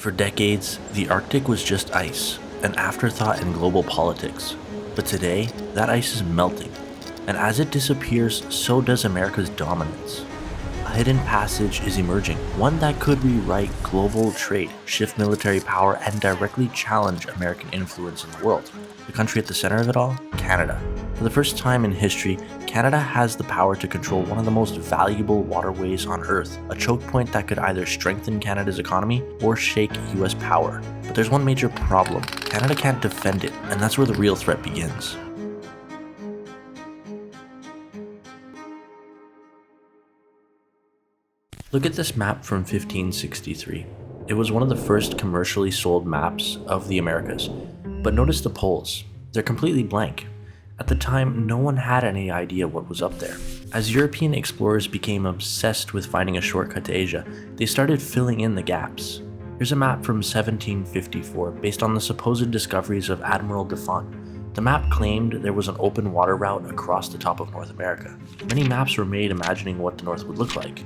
For decades, the Arctic was just ice, an afterthought in global politics. But today, that ice is melting, and as it disappears, so does America's dominance. A hidden passage is emerging, one that could rewrite global trade, shift military power, and directly challenge American influence in the world. The country at the center of it all? Canada. For the first time in history, Canada has the power to control one of the most valuable waterways on Earth, a choke point that could either strengthen Canada's economy or shake US power. But there's one major problem. Canada can't defend it, and that's where the real threat begins. Look at this map from 1563. It was one of the first commercially sold maps of the Americas. But notice the poles. They're completely blank. At the time, no one had any idea what was up there. As European explorers became obsessed with finding a shortcut to Asia, they started filling in the gaps. Here's a map from 1754 based on the supposed discoveries of Admiral Dauphin. The map claimed there was an open water route across the top of North America. Many maps were made imagining what the North would look like.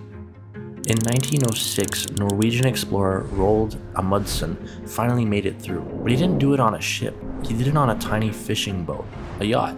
In 1906, Norwegian explorer Roald Amundsen finally made it through, but he didn't do it on a ship. He did it on a tiny fishing boat, a yacht.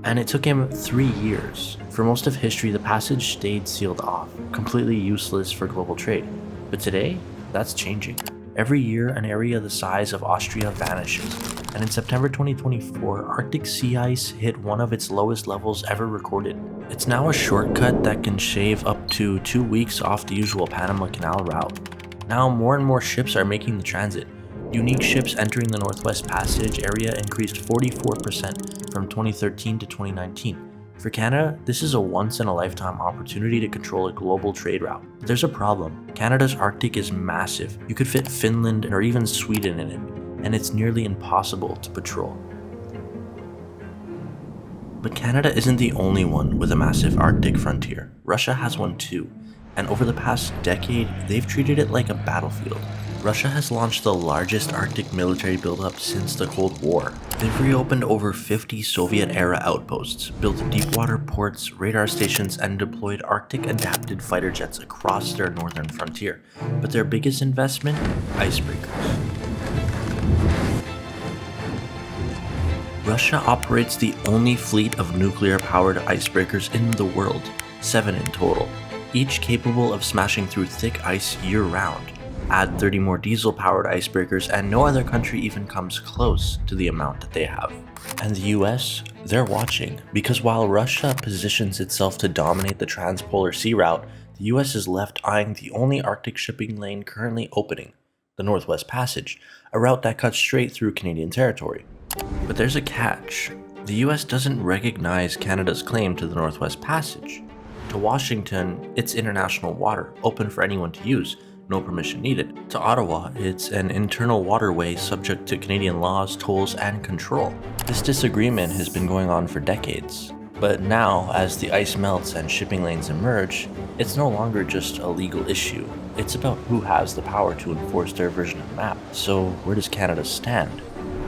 And it took him 3 years. For most of history, the passage stayed sealed off, completely useless for global trade. But today, that's changing. Every year, an area the size of Austria vanishes. And in September 2024, Arctic sea ice hit one of its lowest levels ever recorded. It's now a shortcut that can shave up to 2 weeks off the usual Panama Canal route. Now more and more ships are making the transit. Unique ships entering the Northwest Passage area increased 44% from 2013 to 2019. For Canada, this is a once-in-a-lifetime opportunity to control a global trade route. But there's a problem. Canada's Arctic is massive. You could fit Finland or even Sweden in it, and it's nearly impossible to patrol. But Canada isn't the only one with a massive Arctic frontier. Russia has one too, and over the past decade, they've treated it like a battlefield. Russia has launched the largest Arctic military buildup since the Cold War. They've reopened over 50 Soviet-era outposts, built deep-water ports, radar stations, and deployed Arctic-adapted fighter jets across their northern frontier. But their biggest investment? Icebreakers. Russia operates the only fleet of nuclear-powered icebreakers in the world, 7 in total, each capable of smashing through thick ice year-round. Add 30 more diesel-powered icebreakers and no other country even comes close to the amount that they have. And the US, they're watching, because while Russia positions itself to dominate the transpolar sea route, the US is left eyeing the only Arctic shipping lane currently opening, the Northwest Passage, a route that cuts straight through Canadian territory. But there's a catch. The US doesn't recognize Canada's claim to the Northwest Passage. To Washington, it's international water, open for anyone to use, no permission needed. To Ottawa, it's an internal waterway subject to Canadian laws, tolls, and control. This disagreement has been going on for decades. But now, as the ice melts and shipping lanes emerge, it's no longer just a legal issue. It's about who has the power to enforce their version of the map. So where does Canada stand?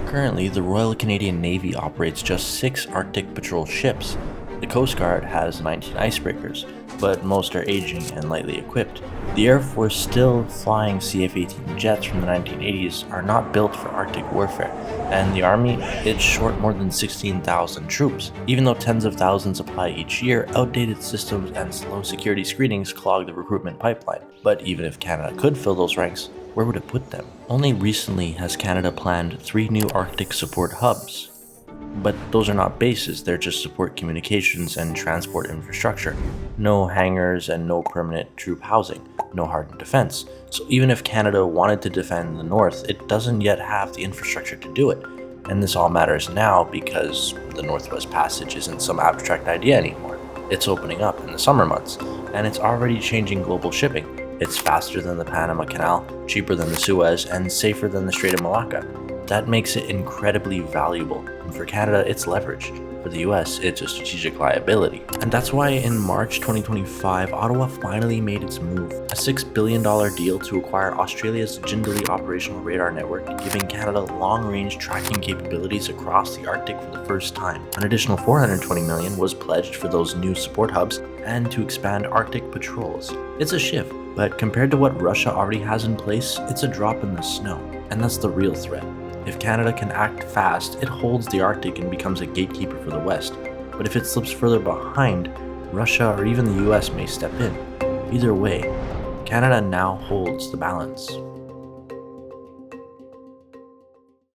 Currently, the Royal Canadian Navy operates just 6 Arctic patrol ships. The Coast Guard has 19 icebreakers, but most are aging and lightly equipped. The Air Force, still flying CF-18 jets from the 1980s, are not built for Arctic warfare, and the Army, it's short more than 16,000 troops. Even though tens of thousands apply each year, outdated systems and slow security screenings clog the recruitment pipeline. But even if Canada could fill those ranks, where would it put them? Only recently has Canada planned 3 new Arctic support hubs. But those are not bases, they're just support communications and transport infrastructure. No hangars and no permanent troop housing, no hardened defense. So even if Canada wanted to defend the North, it doesn't yet have the infrastructure to do it. And this all matters now because the Northwest Passage isn't some abstract idea anymore. It's opening up in the summer months, and it's already changing global shipping. It's faster than the Panama Canal, cheaper than the Suez, and safer than the Strait of Malacca. That makes it incredibly valuable, and for Canada, it's leverage. For the US, it's a strategic liability. And that's why in March 2025, Ottawa finally made its move. A $6 billion deal to acquire Australia's Jindalee operational radar network, giving Canada long-range tracking capabilities across the Arctic for the first time. An additional $420 million was pledged for those new support hubs and to expand Arctic patrols. It's a shift, but compared to what Russia already has in place, it's a drop in the snow. And that's the real threat. If Canada can act fast, it holds the Arctic and becomes a gatekeeper for the West. But if it slips further behind, Russia or even the US may step in. Either way, Canada now holds the balance.